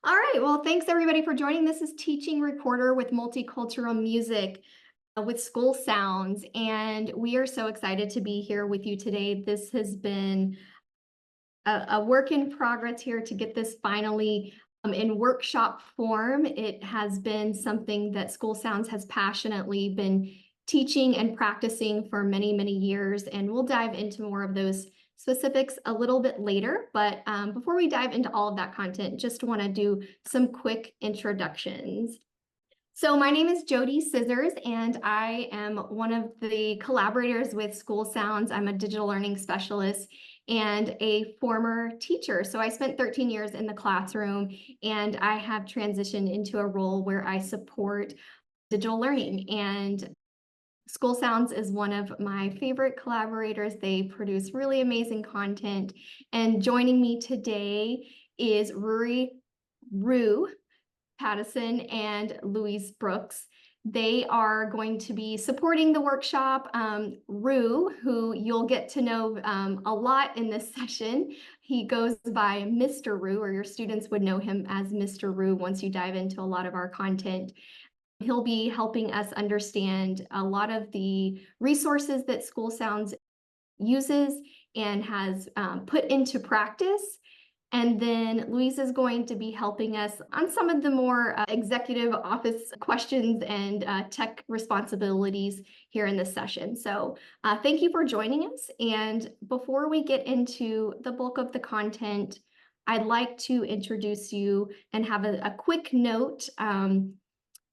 All right, well, thanks everybody for joining. This is Teaching Recorder with Multicultural Music with School Sounds, and we are so excited to be here with you today. This has been a work in progress here to get this finally in workshop form. It has been something that School Sounds has passionately been teaching and practicing for many, many years, and we'll dive into more of those specifics a little bit later. But before we dive into all of that content, just want to do some quick introductions. So my name is JoDee Scissors, and I am one of the collaborators with School Sounds. I'm a digital learning specialist and a former teacher. So I spent 13 years in the classroom, and I have transitioned into a role where I support digital learning. And School Sounds is one of my favorite collaborators. They produce really amazing content. And joining me today is Ruaridh, Pattison, and Louise Brooks. They are going to be supporting the workshop. Rue, who you'll get to know a lot in this session, he goes by Mr. Rue, or your students would know him as Mr. Rue once you dive into a lot of our content. He'll be helping us understand a lot of the resources that School Sounds uses and has put into practice. And then Louise is going to be helping us on some of the more executive office questions and tech responsibilities here in this session. So thank you for joining us. And before we get into the bulk of the content, I'd like to introduce you and have a quick note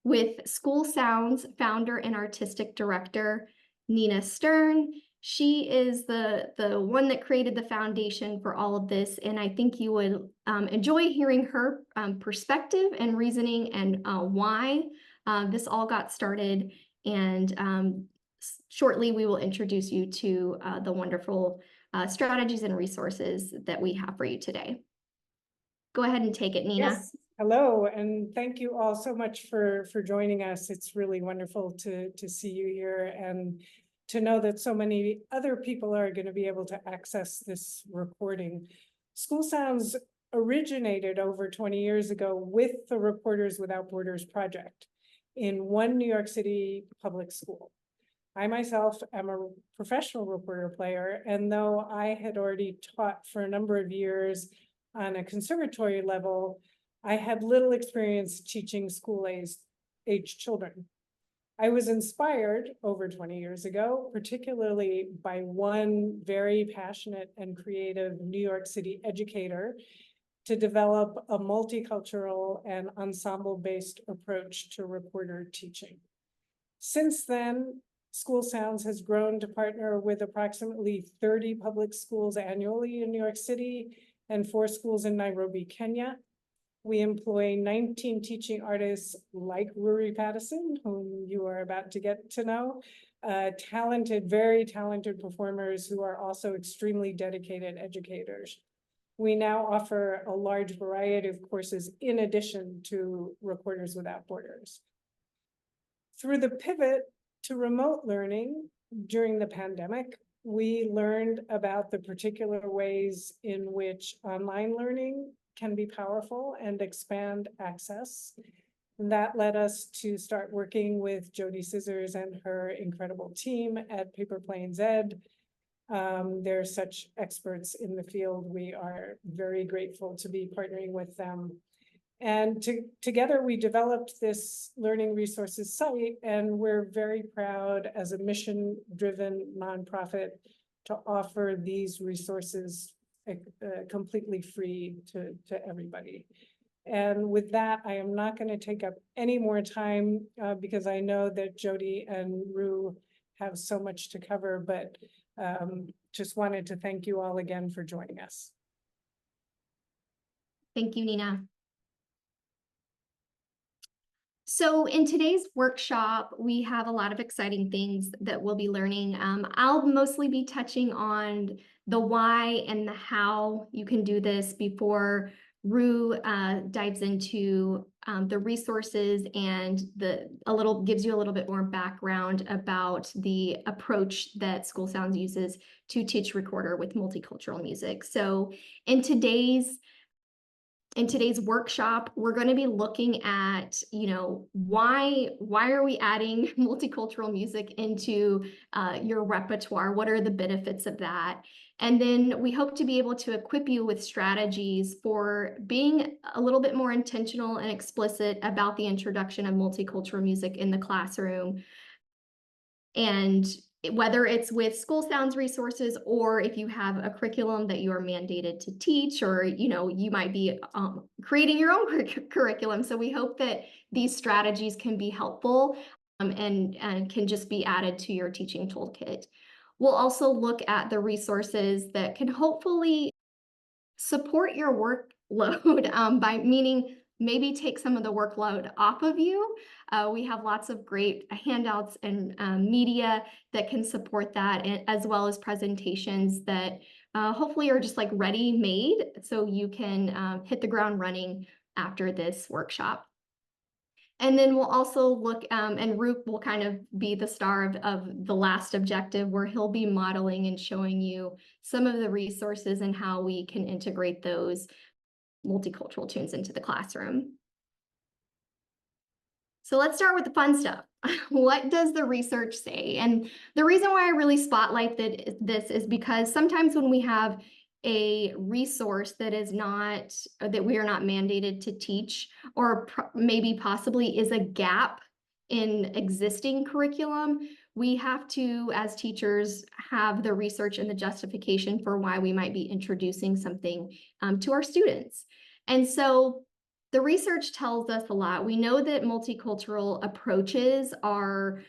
with School Sounds founder and artistic director, Nina Stern. She is the one that created the foundation for all of this, and I think you would enjoy hearing her perspective and reasoning and why this all got started. And shortly, we will introduce you to the wonderful strategies and resources that we have for you today. Go ahead and take it, Nina. Yes. Hello, and thank you all so much for joining us. It's really wonderful to see you here and to know that so many other people are going to be able to access this recording. School Sounds originated over 20 years ago with the Reporters Without Borders project in one New York City public school. I myself am a professional reporter player, and though I had already taught for a number of years on a conservatory level, I had little experience teaching school-age children. I was inspired over 20 years ago, particularly by one very passionate and creative New York City educator, to develop a multicultural and ensemble-based approach to reporter teaching. Since then, School Sounds has grown to partner with approximately 30 public schools annually in New York City and 4 schools in Nairobi, Kenya. We employ 19 teaching artists like Ruaridh Pattison, whom you are about to get to know, talented, very talented performers who are also extremely dedicated educators. We now offer a large variety of courses in addition to Reporters Without Borders. Through the pivot to remote learning during the pandemic, we learned about the particular ways in which online learning can be powerful and expand access. And that led us to start working with JoDee Scissors and her incredible team at Paper Planes Ed. They're such experts in the field. We are very grateful to be partnering with them. And together we developed this learning resources site, and we're very proud as a mission-driven nonprofit to offer these resources completely free to everybody. And with that, I am not going to take up any more time because I know that JoDee and Rue have so much to cover, but just wanted to thank you all again for joining us. Thank you, Nina. So in today's workshop, we have a lot of exciting things that we'll be learning. I'll mostly be touching on the why and the how you can do this before Rue dives into the resources and gives you a little bit more background about the approach that School Sounds uses to teach recorder with multicultural music. So in today's in today's workshop, we're going to be looking at, why are we adding multicultural music into your repertoire? What are the benefits of that? And then we hope to be able to equip you with strategies for being a little bit more intentional and explicit about the introduction of multicultural music in the classroom. And whether it's with school sounds resources, or if you have a curriculum that you are mandated to teach, or you might be creating your own curriculum. So we hope that these strategies can be helpful and can just be added to your teaching toolkit. We'll also look at the resources that can hopefully support your workload by meaning maybe take some of the workload off of you. We have lots of great handouts and media that can support that, as well as presentations that hopefully are just like ready-made, so you can hit the ground running after this workshop. And then we'll also look, and Ruaridh will kind of be the star of the last objective, where he'll be modeling and showing you some of the resources and how we can integrate those multicultural tunes into the classroom. So let's start with the fun stuff. What does the research say? And the reason why I really spotlight this is because sometimes when we have a resource that we are not mandated to teach, or maybe possibly is a gap in existing curriculum, we have to, as teachers, have the research and the justification for why we might be introducing something to our students. And so the research tells us a lot. We know that multicultural approaches are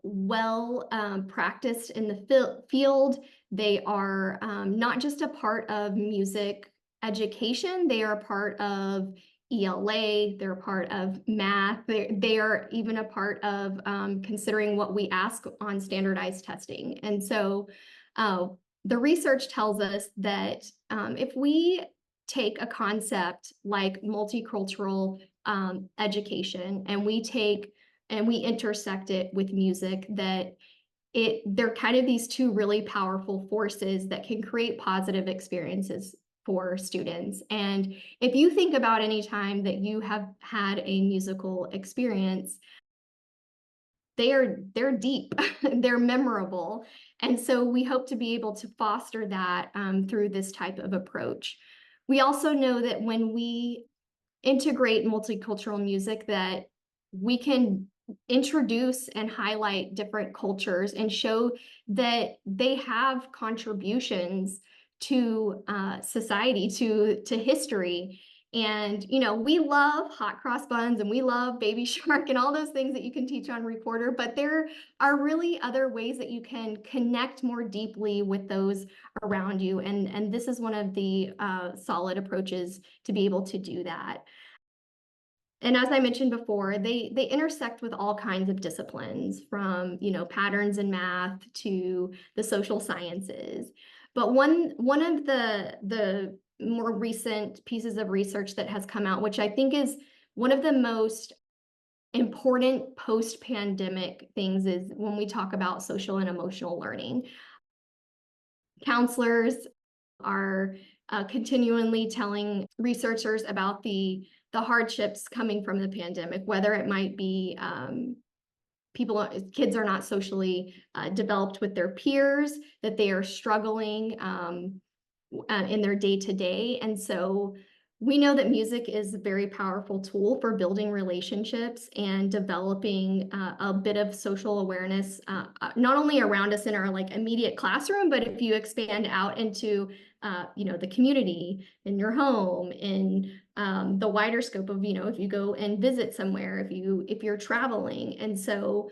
well practiced in the field. They are not just a part of music education, they are a part of ELA, they're a part of math, they are even a part of considering what we ask on standardized testing. And so the research tells us that if we take a concept like multicultural education and we intersect it with music, that they're kind of these two really powerful forces that can create positive experiences for students. And if you think about any time that you have had a musical experience, they're deep, they're memorable. And so we hope to be able to foster that through this type of approach. We also know that when we integrate multicultural music, that we can introduce and highlight different cultures and show that they have contributions to society, to history. And we love hot cross buns and we love Baby Shark and all those things that you can teach on Recorder, but there are really other ways that you can connect more deeply with those around you, and this is one of the solid approaches to be able to do that. And as I mentioned before, they intersect with all kinds of disciplines, from patterns in math to the social sciences. But one of the more recent pieces of research that has come out, which I think is one of the most important post-pandemic things, is when we talk about social and emotional learning. Counselors are continually telling researchers about the hardships coming from the pandemic, whether it might be kids are not socially developed with their peers, that they are struggling in their day-to-day. And so we know that music is a very powerful tool for building relationships and developing a bit of social awareness, not only around us in our immediate classroom, but if you expand out into the community, in your home, in the wider scope of if you go and visit somewhere, if you're traveling. And so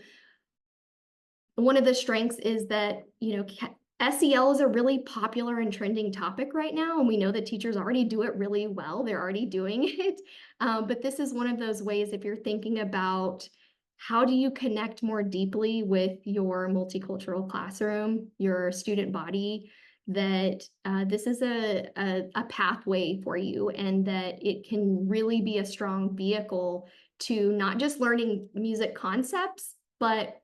one of the strengths is that SEL is a really popular and trending topic right now, and we know that teachers already do it really well. They're already doing it. But this is one of those ways, if you're thinking about how do you connect more deeply with your multicultural classroom, your student body, that this is a pathway for you, and that it can really be a strong vehicle to not just learning music concepts, but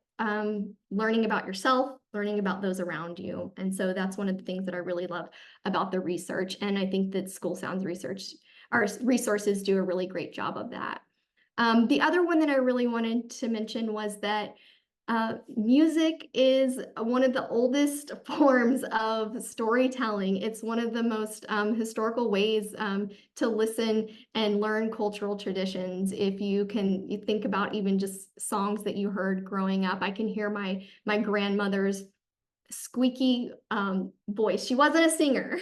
learning about yourself, learning about those around you. And so that's one of the things that I really love about the research. And I think that School Sounds research our resources do a really great job of that. The other one that I really wanted to mention was that music is one of the oldest forms of storytelling. It's one of the most historical ways to listen and learn cultural traditions. If you think about even just songs that you heard growing up, I can hear my grandmother's squeaky voice. She wasn't a singer.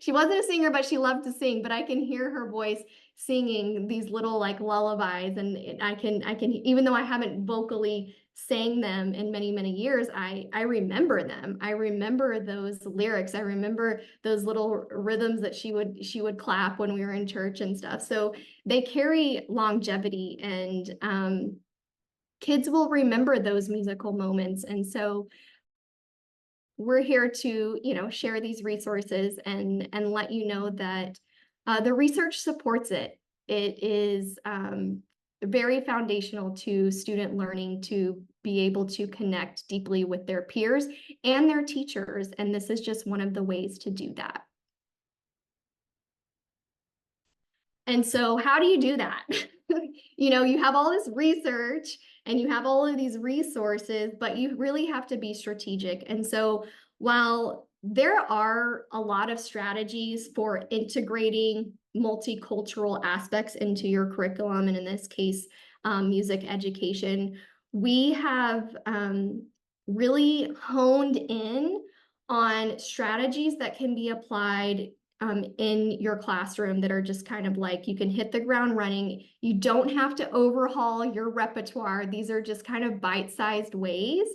She wasn't a singer, but she loved to sing. But I can hear her voice singing these little like lullabies, and I can even though I haven't vocally sang them in many, many years, I remember them. I remember those lyrics. I remember those little rhythms that she would clap when we were in church and stuff. So they carry longevity, and kids will remember those musical moments. And so we're here to, share these resources and let you know that the research supports it. It is very foundational to student learning to be able to connect deeply with their peers and their teachers. And this is just one of the ways to do that. And so how do you do that? You have all this research and you have all of these resources, but you really have to be strategic. And so while there are a lot of strategies for integrating multicultural aspects into your curriculum, and in this case, music education, we have really honed in on strategies that can be applied in your classroom that are just kind of like you can hit the ground running. You don't have to overhaul your repertoire. These are just kind of bite-sized ways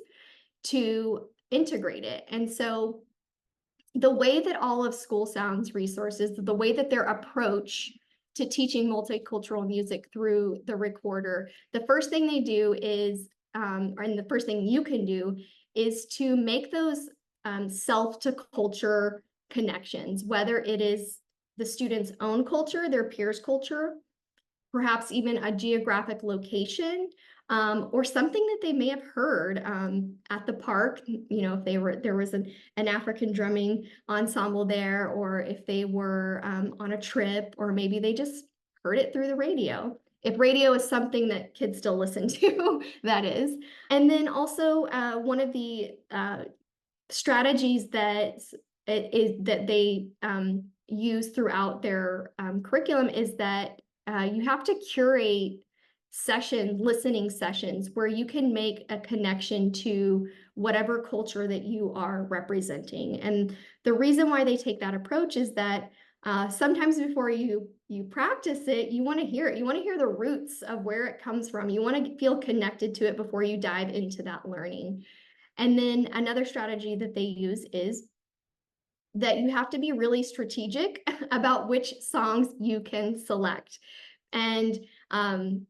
to integrate it. And so the way that all of School Sounds resources, the way that their approach to teaching multicultural music through the recorder, the first thing they do is, and the first thing you can do is to make those self to culture connections, whether it is the student's own culture, their peers' culture, perhaps even a geographic location, or something that they may have heard at the park. If there was an African drumming ensemble there, or if they were on a trip, or maybe they just heard it through the radio. If radio is something that kids still listen to, that is. And then also one of the strategies that they use throughout their curriculum is that you have to curate listening sessions where you can make a connection to whatever culture that you are representing. And the reason why they take that approach is that sometimes before you practice it, you want to hear it. You want to hear the roots of where it comes from. You want to feel connected to it before you dive into that learning. And then another strategy that they use is that you have to be really strategic about which songs you can select. And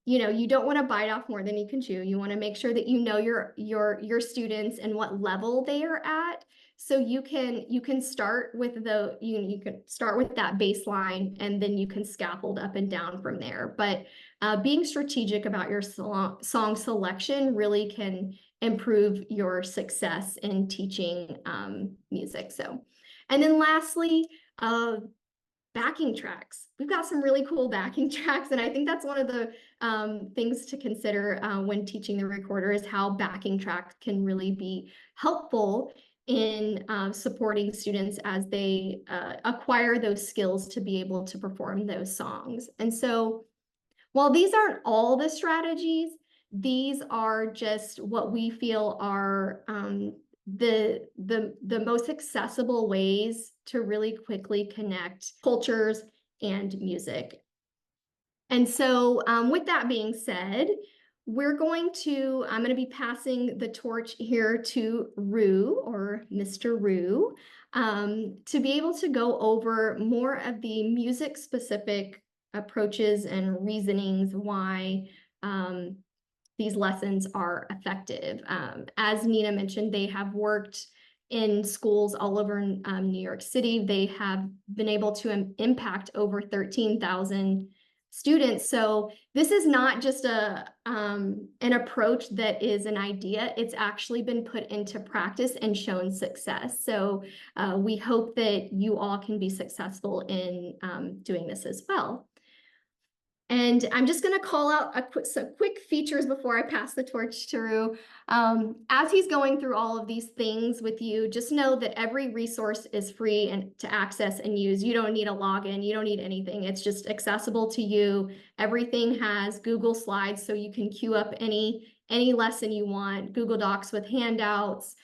you don't want to bite off more than you can chew. You want to make sure that you know your students and what level they are at. So you can start with you can start with that baseline, and then you can scaffold up and down from there. But being strategic about your song selection really can improve your success in teaching music. So, and then lastly, backing tracks. We've got some really cool backing tracks, and I think that's one of the things to consider when teaching the recorder is how backing tracks can really be helpful in supporting students as they acquire those skills to be able to perform those songs. And so while these aren't all the strategies, these are just what we feel are the most accessible ways to really quickly connect cultures and music. And so with that being said, I'm going to be passing the torch here to Rue, or Mr. Rue, to be able to go over more of the music specific approaches and reasonings why these lessons are effective. As Nina mentioned, they have worked in schools all over New York City. They have been able to impact over 13,000 students. So this is not just an approach that is an idea. It's actually been put into practice and shown success. So we hope that you all can be successful in doing this as well. And I'm just going to call out some quick features before I pass the torch to Rue. As he's going through all of these things with you, just know that every resource is free and to access and use. You don't need a login. You don't need anything. It's just accessible to you. Everything has Google Slides, so you can queue up any lesson you want, Google Docs with handouts,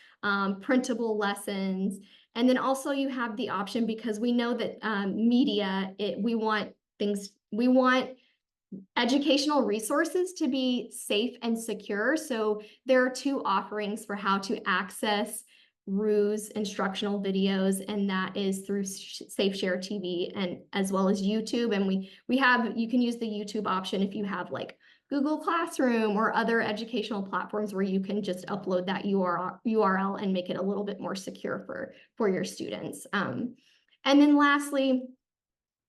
printable lessons. And then also you have the option, because we know that media, we want educational resources to be safe and secure. So there are 2 offerings for how to access Rue's instructional videos, and that is through Safe Share TV and as well as YouTube. And you can use the YouTube option if you have like Google Classroom or other educational platforms where you can just upload that URL and make it a little bit more secure for your students. And then lastly,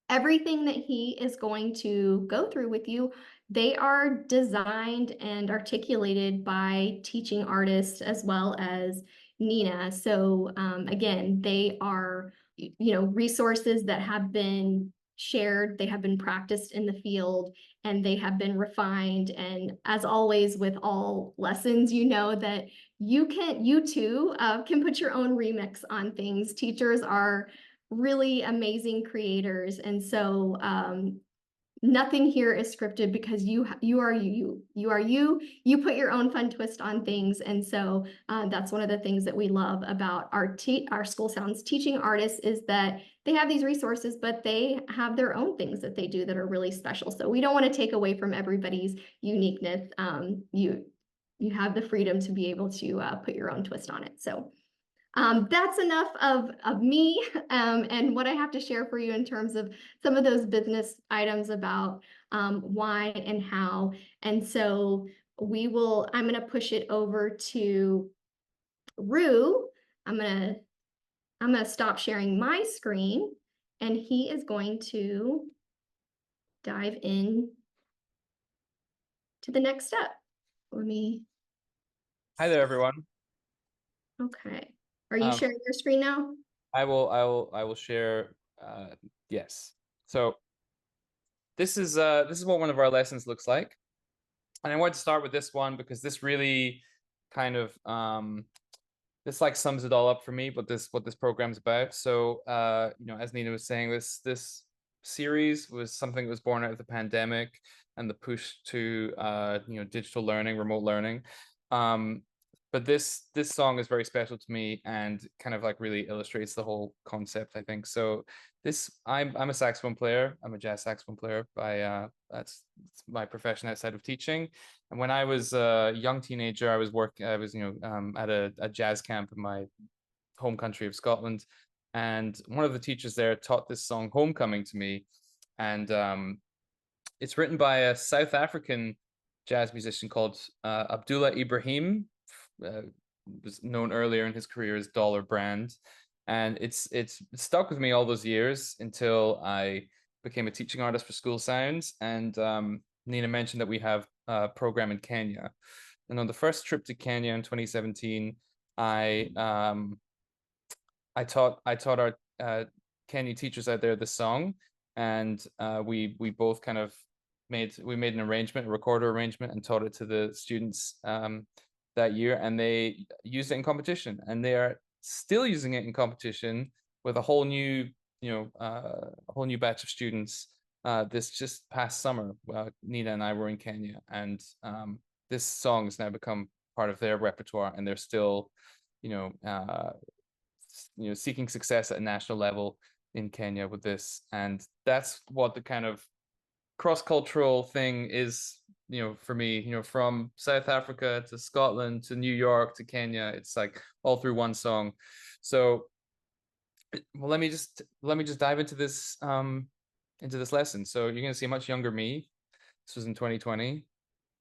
everything that he is going to go through with you, they are designed and articulated by teaching artists as well as Nina. So again, they are, resources that have been shared, they have been practiced in the field, and they have been refined. And as always with all lessons, that you too can put your own remix on things. Teachers are really amazing creators, and so nothing here is scripted, because you are you put your own fun twist on things. And so that's one of the things that we love about our School Sounds teaching artists, is that they have these resources, but they have their own things that they do that are really special. So we don't want to take away from everybody's uniqueness. You have the freedom to be able to put your own twist on it. So that's enough of me and what I have to share for you in terms of some of those business items about why and how. And so I'm going to push it over to Rue. I'm going to stop sharing my screen, and he is going to dive in to the next step. Hi there, everyone. Okay. Are you sharing your screen now? I will share. Yes. So this is what one of our lessons looks like, and I wanted to start with this one because this really kind of this like sums it all up for me. What this program's about. So as Nina was saying, this series was something that was born out of the pandemic and the push to digital learning, remote learning. But this song is very special to me and kind of like really illustrates the whole concept, I think. So I'm a saxophone player. I'm a jazz saxophone player by that's my profession outside of teaching. And when I was a young teenager, I was at a jazz camp in my home country of Scotland, and one of the teachers there taught this song Homecoming to me. And it's written by a South African jazz musician called Abdullah Ibrahim. Was known earlier in his career as Dollar Brand, and it's stuck with me all those years until I became a teaching artist for School Sounds. And Nina mentioned that we have a program in Kenya, and on the first trip to Kenya in 2017, I taught our Kenya teachers out there this song, and we both kind of made an arrangement, a recorder arrangement, and taught it to the students that year, and they used it in competition, and they are still using it in competition with a whole new batch of students this just past summer. Nina and I were in Kenya, and this song has now become part of their repertoire, and they're still seeking success at a national level in Kenya with this. And that's what the kind of cross-cultural thing is, for me, from South Africa to Scotland to New York to Kenya. It's like all through one song. So let me just dive into this lesson. So you're going to see a much younger me. This was in 2020,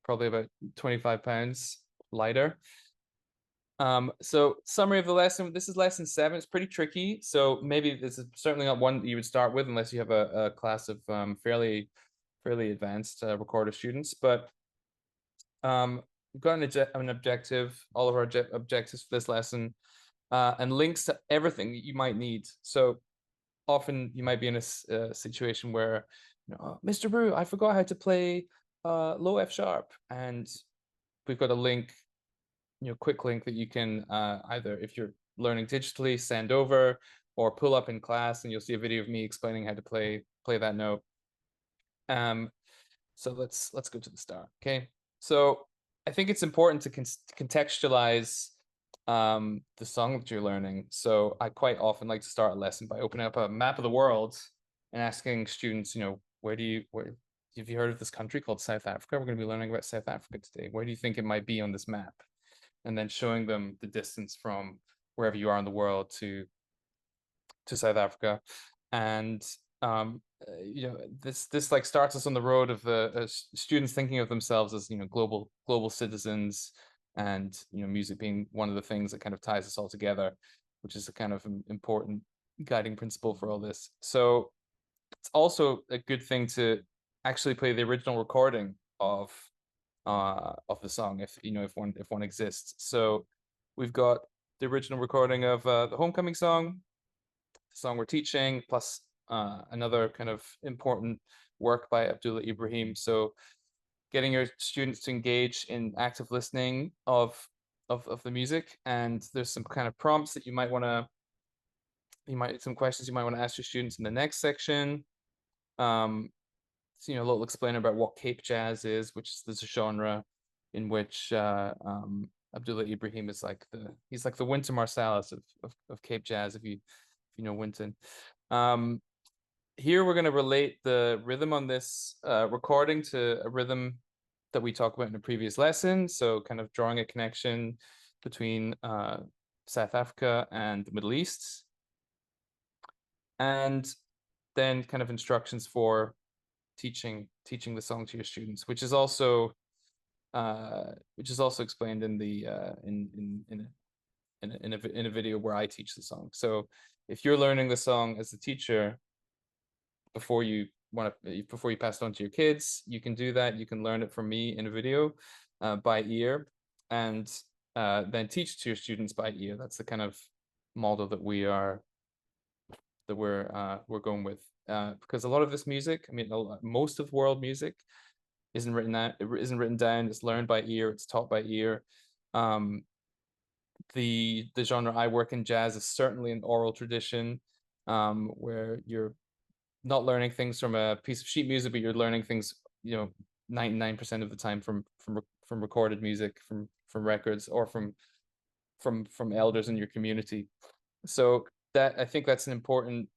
probably about 25 pounds lighter. So summary of the lesson. This is lesson 7. It's pretty tricky. So maybe this is certainly not one that you would start with unless you have a class of fairly advanced recorder students. But we've got an objective, all of our objectives for this lesson, and links to everything that you might need. So often you might be in a situation where "Oh, Mr. Brew, I forgot how to play low F sharp," and we've got a link, quick link that you can either, if you're learning digitally, send over, or pull up in class, and you'll see a video of me explaining how to play that note. So let's go to the start. Okay, so I think it's important to contextualize the song that you're learning. So I quite often like to start a lesson by opening up a map of the world and asking students, where have you heard of this country called South Africa? We're going to be learning about South Africa today. Where do you think it might be on this map? And then showing them the distance from wherever you are in the world to South Africa. And this like starts us on the road of the students thinking of themselves as global citizens, and music being one of the things that kind of ties us all together, which is a kind of important guiding principle for all this. So it's also a good thing to actually play the original recording of the song, if one exists. So we've got the original recording of the homecoming song, the song we're teaching, plus another kind of important work by Abdullah Ibrahim. So getting your students to engage in active listening of the music, and there's some kind of prompts that some questions you might want to ask your students in the next section. So, a little explainer about what Cape Jazz is, which is a genre in which Abdullah Ibrahim is he's like the Wynton Marsalis of Cape Jazz, if you know Wynton. Here we're going to relate the rhythm on this recording to a rhythm that we talked about in a previous lesson. So kind of drawing a connection between South Africa and the Middle East. And then kind of instructions for teaching the song to your students, which is also explained in the in a video where I teach the song. So if you're learning the song as a teacher, before you pass it on to your kids, you can do that. You can learn it from me in a video by ear, and then teach it to your students by ear. That's the kind of model that we're going with, because a lot of this music, most of world music isn't written down. It's learned by ear. It's taught by ear. The genre I work in, jazz, is certainly an oral tradition, where you're not learning things from a piece of sheet music, but you're learning things 99% of the time from recorded music, from records, or from elders in your community. So that, I think that's an important,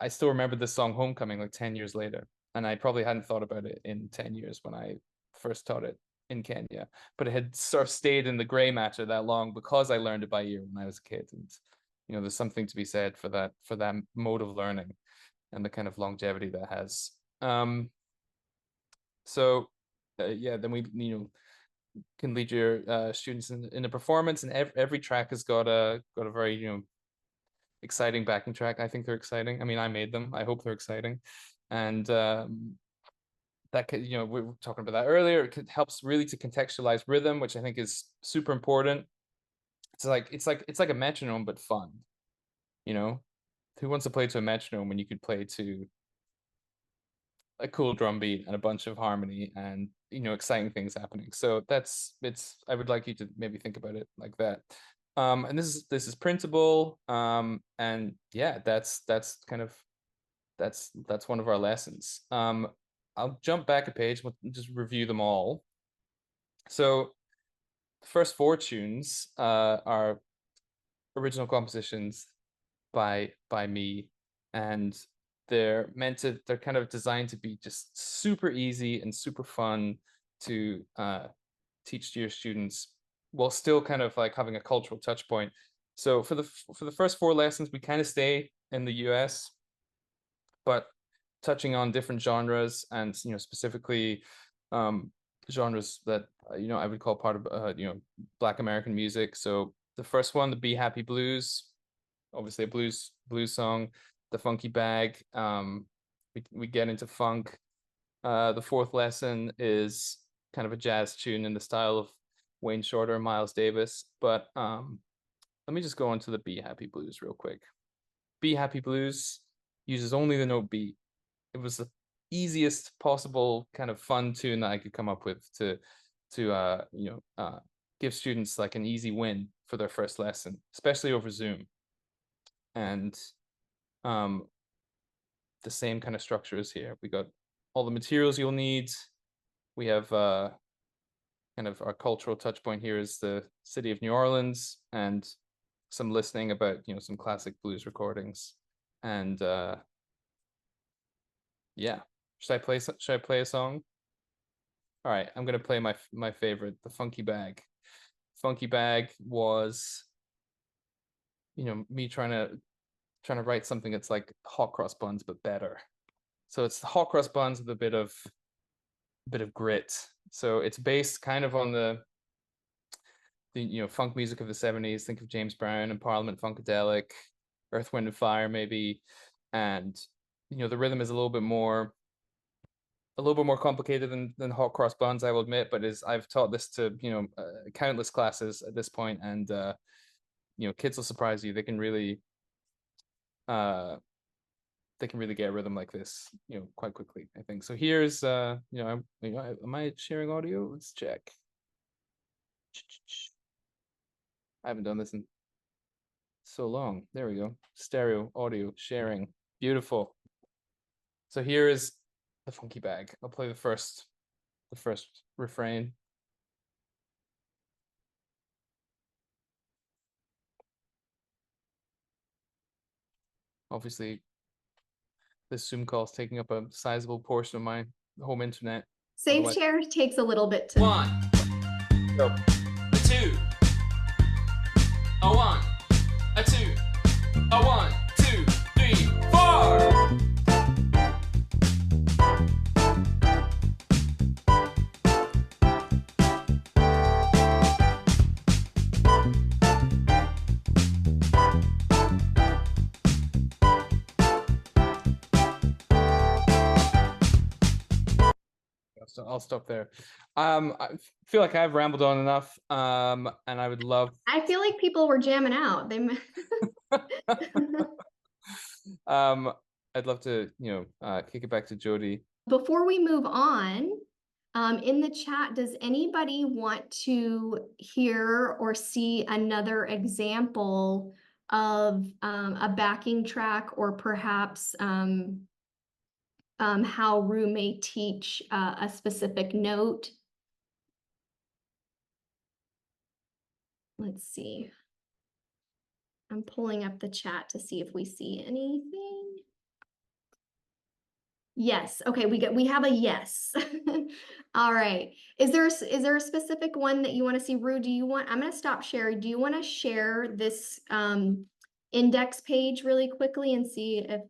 I still remember this song Homecoming like 10 years later, and I probably hadn't thought about it in 10 years when I first taught it in Kenya, but it had sort of stayed in the gray matter that long because I learned it by ear when I was a kid. And there's something to be said for that mode of learning and the kind of longevity that has. So then we can lead your students in a performance, and every track has got a very exciting backing track. I think they're exciting. I made them. I hope they're exciting. And that could, we were talking about that earlier. It helps really to contextualize rhythm, which I think is super important. It's like a metronome, but fun. Who wants to play to a metronome when you could play to a cool drum beat and a bunch of harmony and exciting things happening? So I would like you to maybe think about it like that. And this is printable. And yeah, that's one of our lessons. I'll jump back a page. We'll just review them all. So the first 4 tunes are original compositions by me, and they're kind of designed to be just super easy and super fun to teach to your students, while still kind of like having a cultural touch point. So for the first 4 lessons, we kind of stay in the US, but touching on different genres, and specifically genres that I would call part of Black American music. So the first one, the Be Happy Blues, obviously a blues song. The Funky Bag, we get into funk. The 4th lesson is kind of a jazz tune in the style of Wayne Shorter and Miles Davis. But let me just go on to the Be Happy Blues real quick. Be Happy Blues uses only the note B. It was the easiest possible kind of fun tune that I could come up with to give students like an easy win for their first lesson, especially over Zoom. And the same kind of structure is here. We got all the materials you'll need. We have kind of our cultural touch point here is the city of New Orleans, and some listening about, some classic blues recordings. And yeah, should I play a song? All right, I'm gonna play my favorite, the Funky Bag. Funky Bag was, me trying to write something that's like hot cross buns but better. So it's the hot cross buns with a bit of grit. So it's based kind of on the funk music of the 70s. Think of James Brown and Parliament Funkadelic, Earth, Wind and Fire maybe. And the rhythm is a little bit more complicated than hot cross buns, I will admit, but I've taught this to countless classes at this point, and kids will surprise you. They can really get a rhythm like this quite quickly, I think. So here's am I sharing audio? Let's check. I haven't done this in so long. There we go. Stereo audio sharing. Beautiful. So here is the Funky Bag. I'll play the first refrain. Obviously, this Zoom call is taking up a sizable portion of my home internet. Save share takes a little bit to. 1, 2, a 1, a 2, a 1, 2, 3, 4. So I'll stop there. I feel like I've rambled on enough, and I would love. I feel like people were jamming out. I'd love to, kick it back to JoDee. Before we move on, in the chat, does anybody want to hear or see another example of a backing track, or perhaps how Ru may teach a specific note? Let's see. I'm pulling up the chat to see if we see anything. Yes. Okay, we have a yes. All right. Is there a specific one that you want to see, Ru? I'm going to stop sharing. Do you want to share this index page really quickly and see if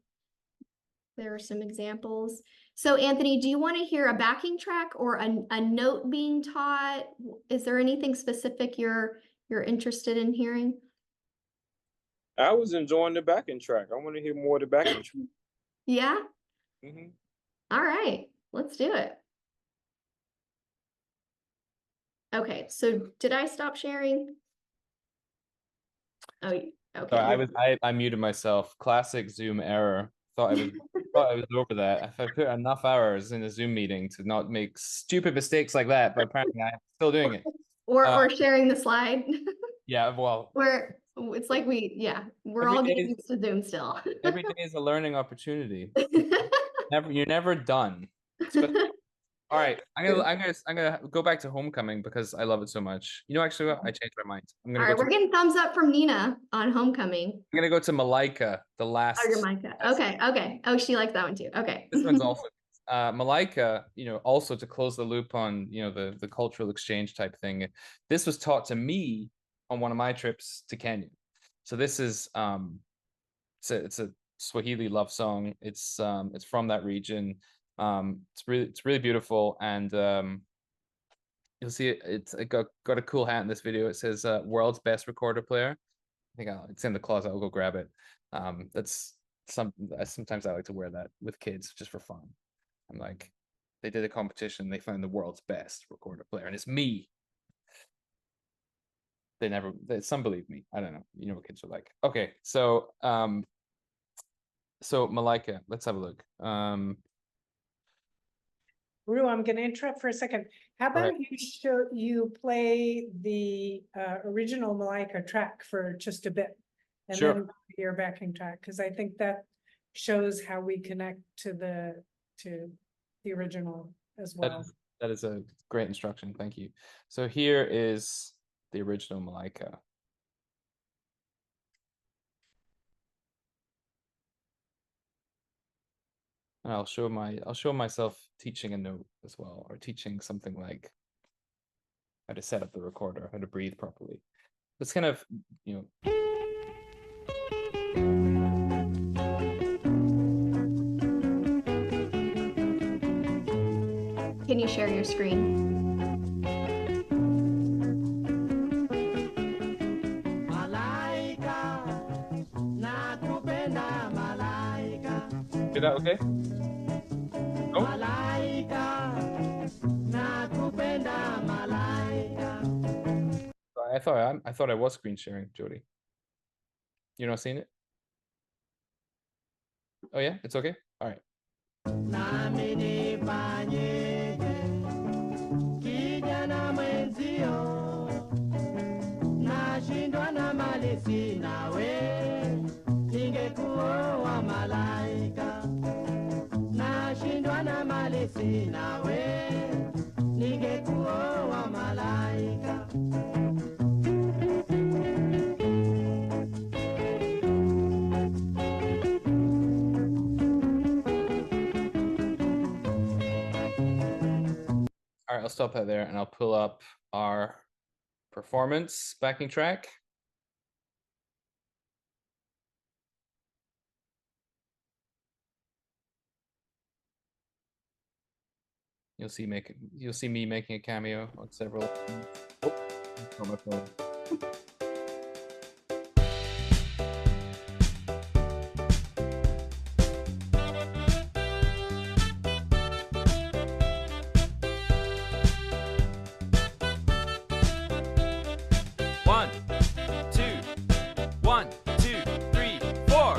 there are some examples? So Anthony, do you want to hear a backing track or a note being taught? Is there anything specific you're interested in hearing? I was enjoying the backing track. I want to hear more of the backing track. Yeah. Mm-hmm. All right, let's do it. Okay, so did I stop sharing? Oh, okay. Sorry, I muted myself. Classic Zoom error. Thought I was over that. If I put enough hours in a Zoom meeting to not make stupid mistakes like that, but apparently I'm still doing it. Or sharing the slide. Yeah, well. Where it's like we're all getting used to Zoom still. Every day is a learning opportunity. You're never done. All right, I'm gonna go back to Homecoming because I love it so much. Actually, I changed my mind. All right, we're getting thumbs up from Nina on Homecoming. I'm gonna go to Malika, the last. Oh, you're Micah. Okay. Oh, she likes that one too. Okay. This one's also Malika. Also to close the loop on the cultural exchange type thing. This was taught to me on one of my trips to Kenya. So this is it's a Swahili love song. It's from that region. It's really beautiful, and you'll see it got a cool hat in this video. It says world's best recorder player. I think it's in the closet. I'll go grab it. Sometimes I like to wear that with kids just for fun. I'm like, they did a competition, they found the world's best recorder player, and it's me. Some believe me. I don't know. You know what kids are like. Okay, so So Malika, let's have a look. Ru, I'm going to interrupt for a second. How Go ahead. about you play the original Malika track for just a bit, and Sure. then your backing track, because I think that shows how we connect to the original as well. That is a great instruction. Thank you. So here is the original Malika. And I'll show myself teaching a note as well, or teaching something like how to set up the recorder, how to breathe properly. It's kind of, you know. Can you share your screen? Is that okay? Oh. I thought I was screen sharing, JoDee. You're not seeing it? Oh yeah, it's okay? All right. All right, I'll stop that there and I'll pull up our performance backing track. You'll see me making a cameo on several. Oh, on my phone. One, two, three, four.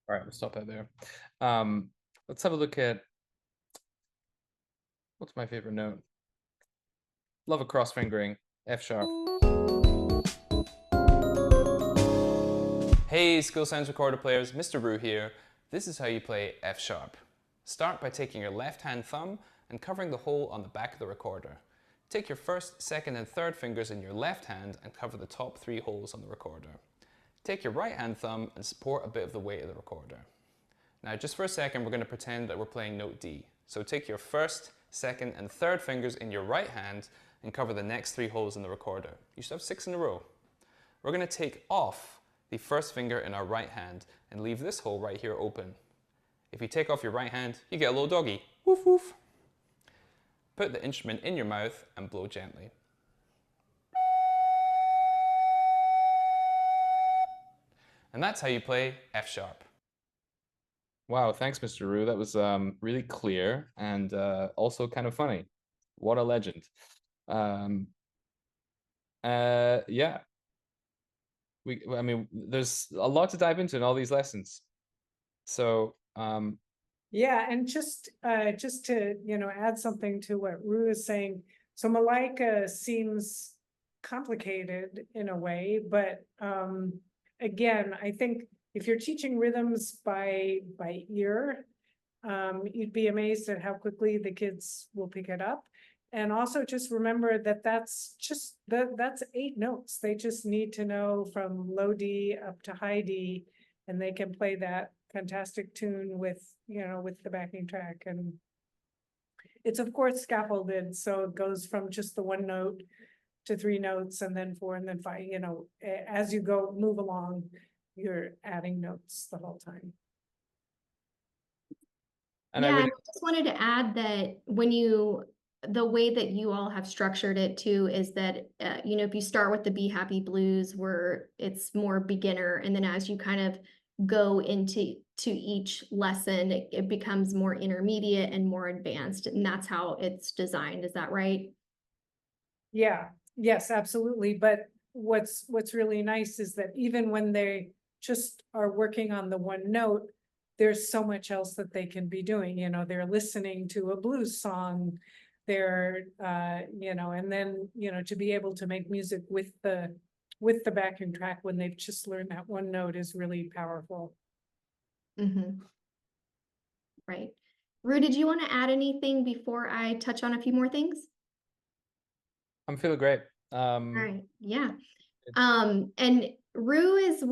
All right, we'll stop that there. Let's have a look at what's my favorite note. Love a cross fingering, F sharp. Hey, School Sounds Recorder players, Mr. Ruaridh here. This is how you play F sharp. Start by taking your left hand thumb and covering the hole on the back of the recorder. Take your first, second, and third fingers in your left hand and cover the top 3 holes on the recorder. Take your right hand thumb and support a bit of the weight of the recorder. Now just for a second we're going to pretend that we're playing note D. So take your first, second and third fingers in your right hand and cover the next 3 holes in the recorder. You should have 6 in a row. We're going to take off the first finger in our right hand and leave this hole right here open. If you take off your right hand, you get a little doggy. Woof woof. Put the instrument in your mouth and blow gently. And that's how you play F sharp. Wow, thanks, Mr. Ruaridh. That was really clear and also kind of funny. What a legend. Yeah. I mean, there's a lot to dive into in all these lessons. So yeah, and just to add something to what Ru is saying. So Malika seems complicated in a way, but again, I think if you're teaching rhythms by ear, you'd be amazed at how quickly the kids will pick it up. And also just remember that that's 8 notes. They just need to know from low D up to high D, and they can play that fantastic tune with, with the backing track. And it's of course scaffolded, so it goes from just the one note to 3 notes and then 4 and then 5, as you move along, you're adding notes the whole time. And yeah, I and really, I just wanted to add that the way that you all have structured it too is that, if you start with the Be Happy Blues where it's more beginner, and then as you kind of go into each lesson, it becomes more intermediate and more advanced, and that's how it's designed. Is that right? Yeah, yes, absolutely. But what's really nice is that even when they just are working on the one note, there's so much else that they can be doing. They're listening to a blues song, they're and then to be able to make music with the backing track when they've just learned that one note is really powerful. Mm-hmm. Right. Rue, did you want to add anything before I touch on a few more things? I'm feeling great. All right. Yeah. And Rue is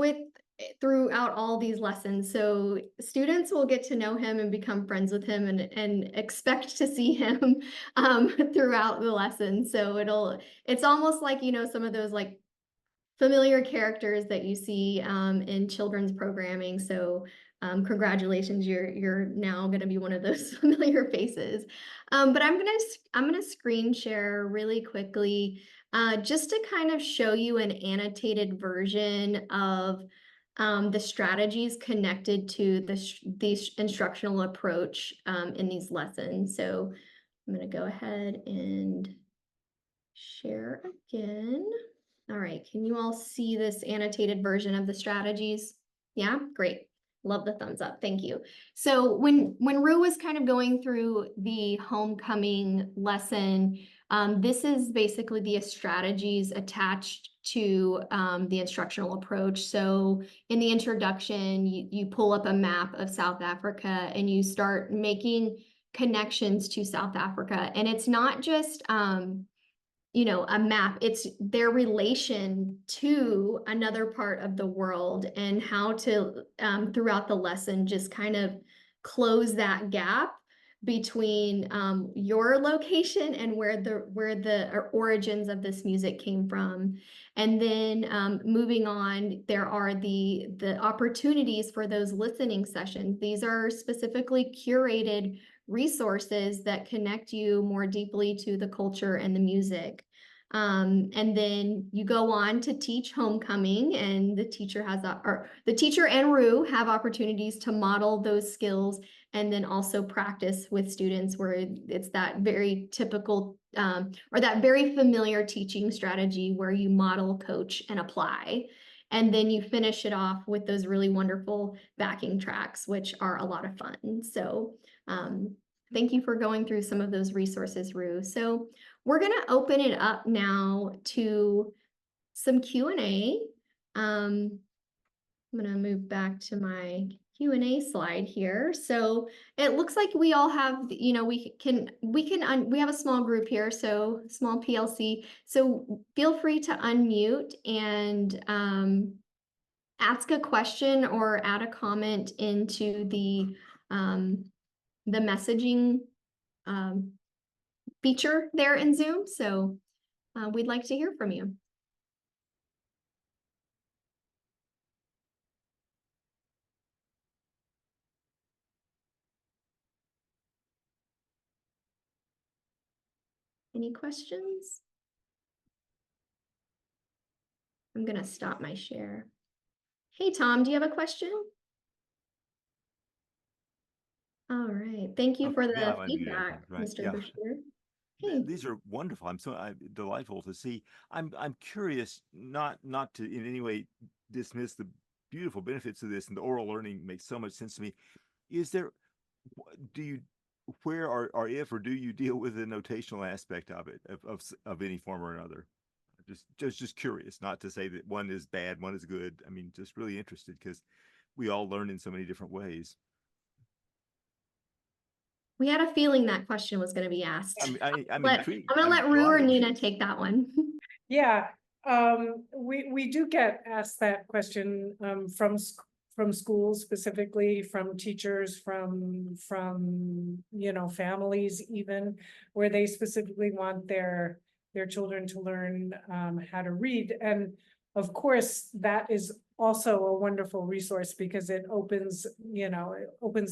throughout all these lessons, so students will get to know him and become friends with him and expect to see him throughout the lesson. So it's almost like, some of those like familiar characters that you see in children's programming. So congratulations, you're now going to be one of those familiar faces. But I'm gonna screen share really quickly just to kind of show you an annotated version of the strategies connected to the instructional approach in these lessons. So I'm going to go ahead and share again. All right, can you all see this annotated version of the strategies? Yeah, great. Love the thumbs up, thank you. So when Rue was kind of going through the homecoming lesson, this is basically the strategies attached to the instructional approach. So in the introduction, you pull up a map of South Africa and you start making connections to South Africa. And it's not just a map, it's their relation to another part of the world and how to throughout the lesson just kind of close that gap between your location and where the origins of this music came from. And then moving on, there are the opportunities for those listening sessions. These are specifically curated resources that connect you more deeply to the culture and the music. And then you go on to teach homecoming, and the teacher and Rue have opportunities to model those skills and then also practice with students where it's that very typical or that very familiar teaching strategy where you model, coach, and apply. And then you finish it off with those really wonderful backing tracks, which are a lot of fun. So thank you for going through some of those resources, Rue. So we're going to open it up now to some Q&A. I'm going to move back to my Q&A slide here. So it looks like we all have, we have a small group here, so small PLC. So feel free to unmute and ask a question or add a comment into the messaging feature there in Zoom. So we'd like to hear from you. Any questions? I'm going to stop my share. Hey, Tom, do you have a question? All right. Thank you for the feedback, right. Mr. Yeah. Bashir. Hey. These are wonderful. I'm so delightful to see. I'm curious, not to in any way dismiss the beautiful benefits of this, and the oral learning makes so much sense to me. Is there, where or if or do you deal with the notational aspect of it of any form or another? Just curious, not to say that one is bad, one is good. I mean, just really interested because we all learn in so many different ways. We had a feeling that question was going to be asked. I'm intrigued. I'm going to let Rue or Nina take that one. Yeah, we do get asked that question from schools specifically, from teachers, from families even, where they specifically want their children to learn how to read. And of course, that is also a wonderful resource because it opens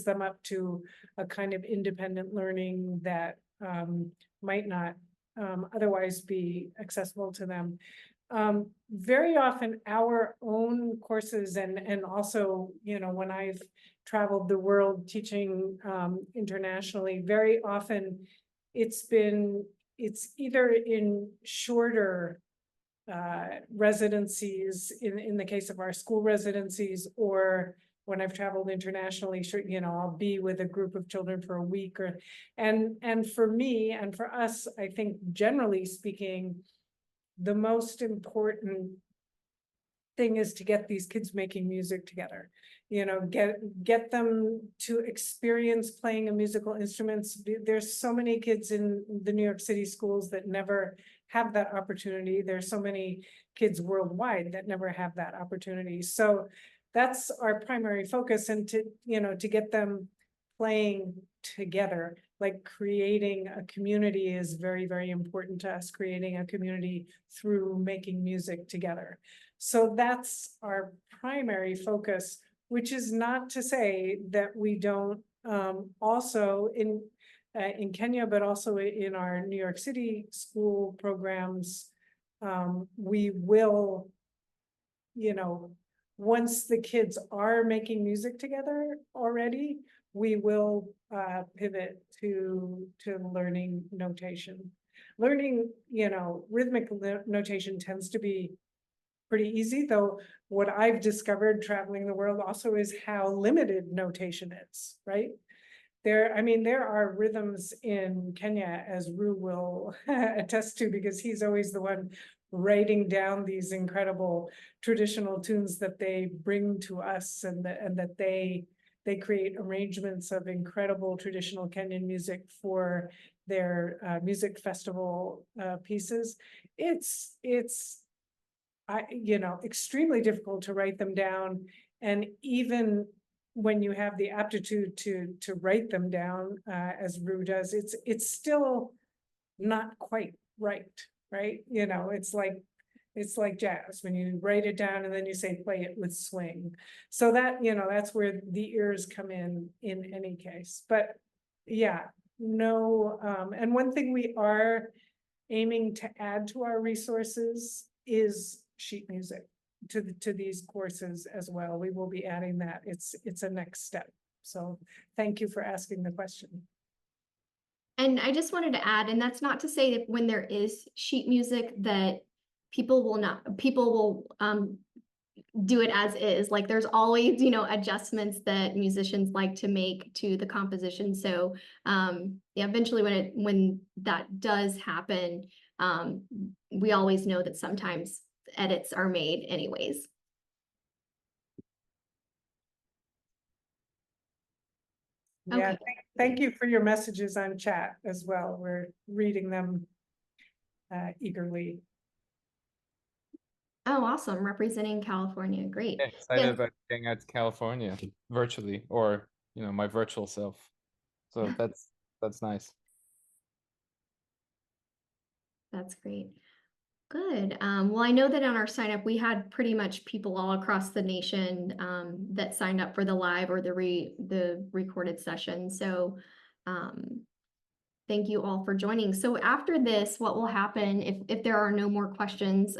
them up to a kind of independent learning that might not otherwise be accessible to them. Very often our own courses and also, when I've traveled the world teaching internationally, very often it's either in shorter residencies in the case of our school residencies, or when I've traveled internationally, I'll be with a group of children for a week and for me and for us, I think generally speaking, the most important thing is to get these kids making music together, get them to experience playing a musical instruments. There's so many kids in the New York City schools that never have that opportunity. There's so many kids worldwide that never have that opportunity. So that's our primary focus, and to get them playing together, like creating a community is very, very important to us, creating a community through making music together. So that's our primary focus, which is not to say that we don't also in Kenya, but also in our New York City school programs, we will, once the kids are making music together already, we will pivot to learning notation. Learning, rhythmic notation tends to be pretty easy, though what I've discovered traveling the world also is how limited notation is, right? There are rhythms in Kenya, as Ru will attest to, because he's always the one writing down these incredible traditional tunes that they bring to us, and that they create arrangements of incredible traditional Kenyan music for their music festival pieces. It's extremely difficult to write them down, and even when you have the aptitude to write them down, as Ru does, it's still not quite right? It's like jazz when you write it down and then you say play it with swing. So that that's where the ears come in any case. But yeah, no. And one thing we are aiming to add to our resources is sheet music to these courses as well. We will be adding that. It's a next step. So thank you for asking the question. And I just wanted to add, and that's not to say that when there is sheet music that people will do it as is. Like there's always, adjustments that musicians like to make to the composition. So yeah, eventually when that does happen, we always know that sometimes edits are made anyways. Yeah, Okay. thank you for your messages on chat as well. We're reading them eagerly. Oh, awesome. Representing California. Great. Yeah, excited Yeah. about getting out to California virtually, or my virtual self. So that's nice. That's great. Good. Well, I know that on our sign up, we had pretty much people all across the nation that signed up for the live or the recorded session. So thank you all for joining. So after this, what will happen if there are no more questions,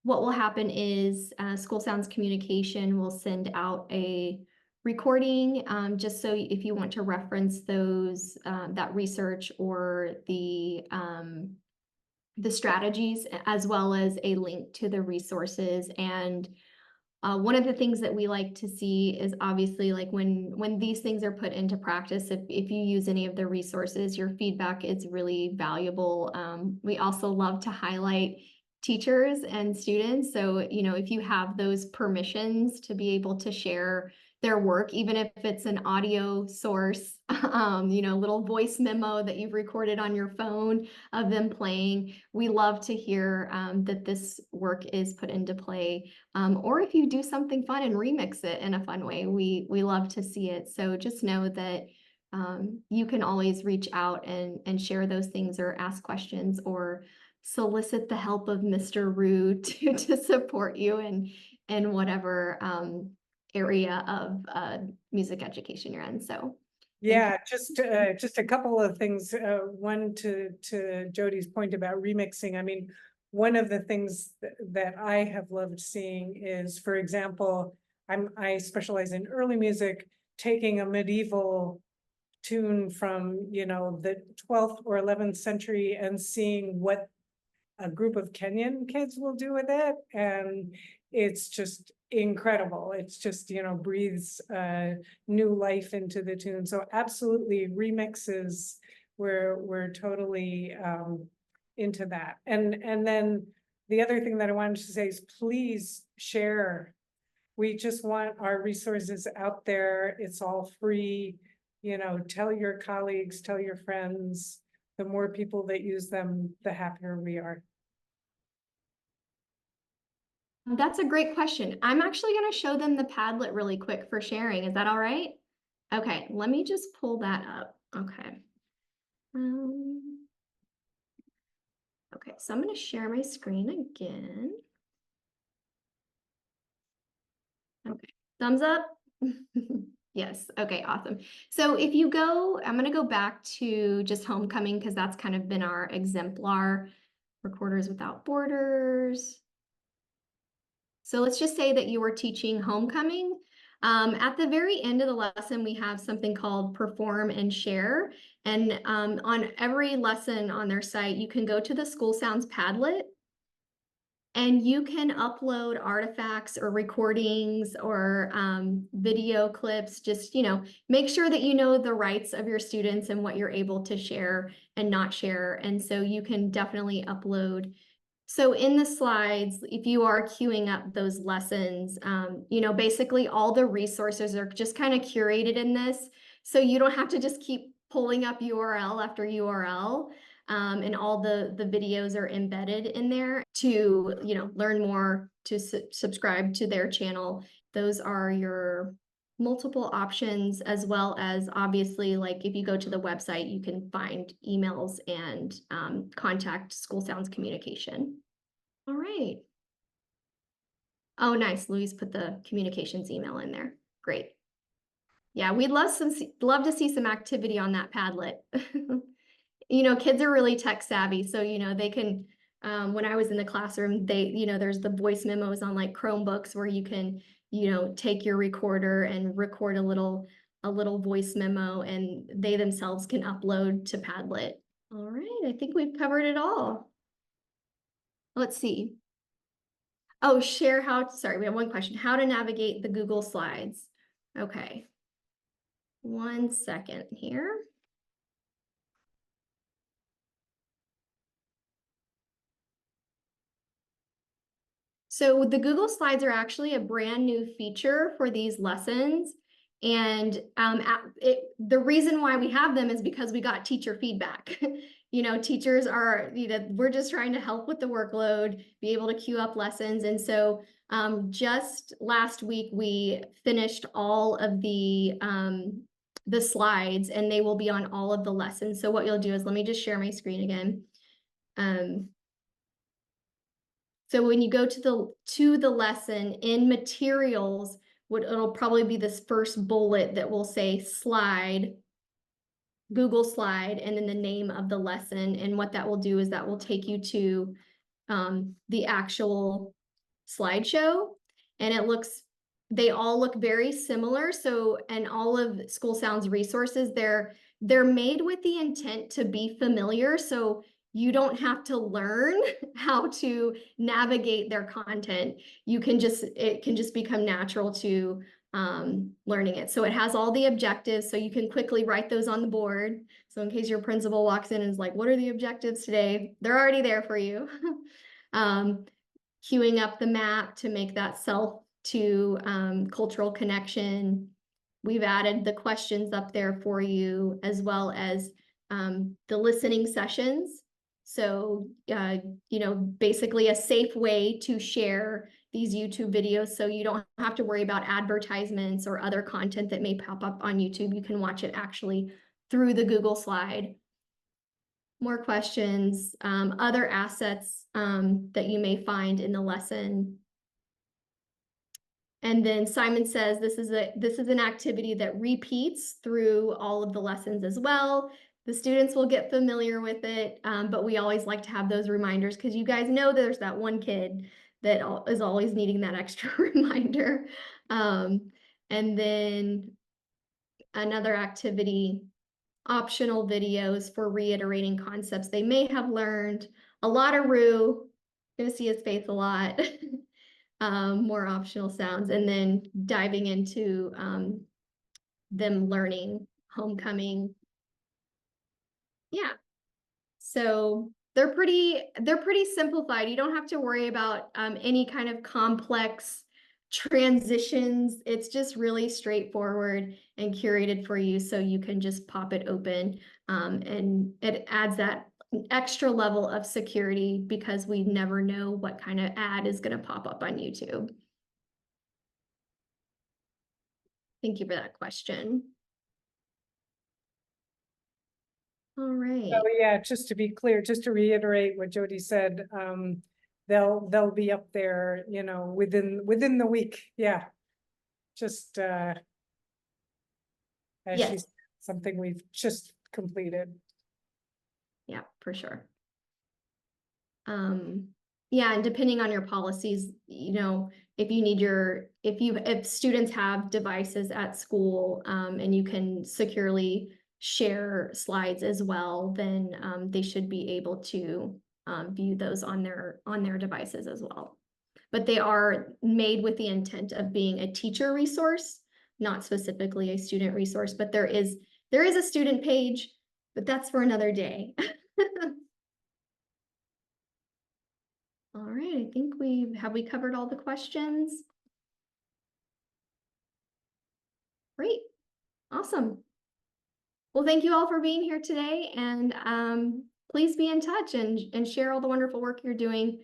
what will happen is School Sounds Communication will send out a recording just so if you want to reference those, that research or the strategies, as well as a link to the resources. And one of the things that we like to see is obviously like when these things are put into practice, if you use any of the resources, your feedback is really valuable. We also love to highlight teachers and students. So, if you have those permissions to be able to share their work, even if it's an audio source, little voice memo that you've recorded on your phone of them playing. We love to hear that this work is put into play. Or if you do something fun and remix it in a fun way, we love to see it. So just know that you can always reach out and share those things or ask questions or solicit the help of Mr. Rue to support you in whatever area of music education you're in. So yeah, just a couple of things. One, to JoDee's point about remixing. I mean, one of the things that I have loved seeing is, for example, I specialize in early music, taking a medieval tune from, the 12th or 11th century and seeing what a group of Kenyan kids will do with it. And it's just incredible. It's just, breathes new life into the tune. So absolutely remixes, we're totally into that. And then the other thing that I wanted to say is please share. We just want our resources out there. It's all free. Tell your colleagues, tell your friends. The more people that use them, the happier we are. that's a great question. I'm actually going to show them the Padlet really quick for sharing. Is that all right? Okay, let me just pull that up. Okay. Okay, so I'm going to share my screen again. Okay, thumbs up. Yes, okay, awesome. So if you go, I'm going to go back to just homecoming because that's kind of been our exemplar, Recorders Without Borders. So let's just say that you were teaching homecoming. At the very end of the lesson, we have something called perform and share. And on every lesson on their site, you can go to the School Sounds Padlet and you can upload artifacts or recordings or video clips. Just, make sure that you know the rights of your students and what you're able to share and not share. And so you can definitely upload. So in the slides, if you are queuing up those lessons, basically all the resources are just kind of curated in this. So you don't have to just keep pulling up URL after URL. And all the videos are embedded in there to, learn more, to subscribe to their channel. Those are your multiple options, as well as obviously, like if you go to the website, you can find emails and contact School Sounds Communication. All right. Oh, nice. Louise put the communications email in there. Great. Yeah, we'd love to see some activity on that Padlet. Kids are really tech savvy, so they can. When I was in the classroom, there's the voice memos on like Chromebooks where you can take your recorder and record a little voice memo, and they themselves can upload to Padlet. All right, I think we've covered it all. Let's see. Oh, sorry, we have one question. How to navigate the Google Slides. Okay. 1 second here. So the Google Slides are actually a brand new feature for these lessons. And the reason why we have them is because we got teacher feedback. Teachers are, we're just trying to help with the workload, be able to queue up lessons. And so just last week, we finished all of the slides, and they will be on all of the lessons. So what you'll do is, let me just share my screen again. So when you go to the lesson in materials, it'll probably be this first bullet that will say slide, Google slide, and then the name of the lesson. And what that will do is that will take you to the actual slideshow. And they all look very similar. So, and all of School Sounds resources, they're made with the intent to be familiar. So you don't have to learn how to navigate their content. It can just become natural to learning it. So it has all the objectives, so you can quickly write those on the board. So in case your principal walks in and is like, what are the objectives today? They're already there for you. Queuing up the map to make that self to cultural connection. we've added the questions up there for you, as well as the listening sessions. So, you know, basically a safe way to share these YouTube videos, so you don't have to worry about advertisements or other content that may pop up on YouTube. You can watch it actually through the Google slide. More questions, other assets that you may find in the lesson. And then Simon says this is an activity that repeats through all of the lessons as well. The students will get familiar with it, but we always like to have those reminders, because you guys know there's that one kid that is always needing that extra reminder. And then another activity, optional videos for reiterating concepts they may have learned. A lot of Rue, gonna see his face a lot. More optional sounds, and then diving into them learning homecoming. Yeah, so they're pretty simplified. You don't have to worry about any kind of complex transitions. It's just really straightforward and curated for you, so you can just pop it open, and it adds that extra level of security, because we never know what kind of ad is going to pop up on YouTube. Thank you for that question. All right. So yeah, just to be clear, just to reiterate what JoDee said, they'll be up there, you know, within the week. Yeah. Just as Yes. she said, something we've just completed. Yeah, for sure. Yeah, and depending on your policies, you know, if students have devices at school, and you can securely share slides as well, then they should be able to view those on their devices as well. But they are made with the intent of being a teacher resource, not specifically a student resource. But there is a student page, but that's for another day. All right, I think we covered all the questions? Great, awesome. Well, thank you all for being here today, and please be in touch and share all the wonderful work you're doing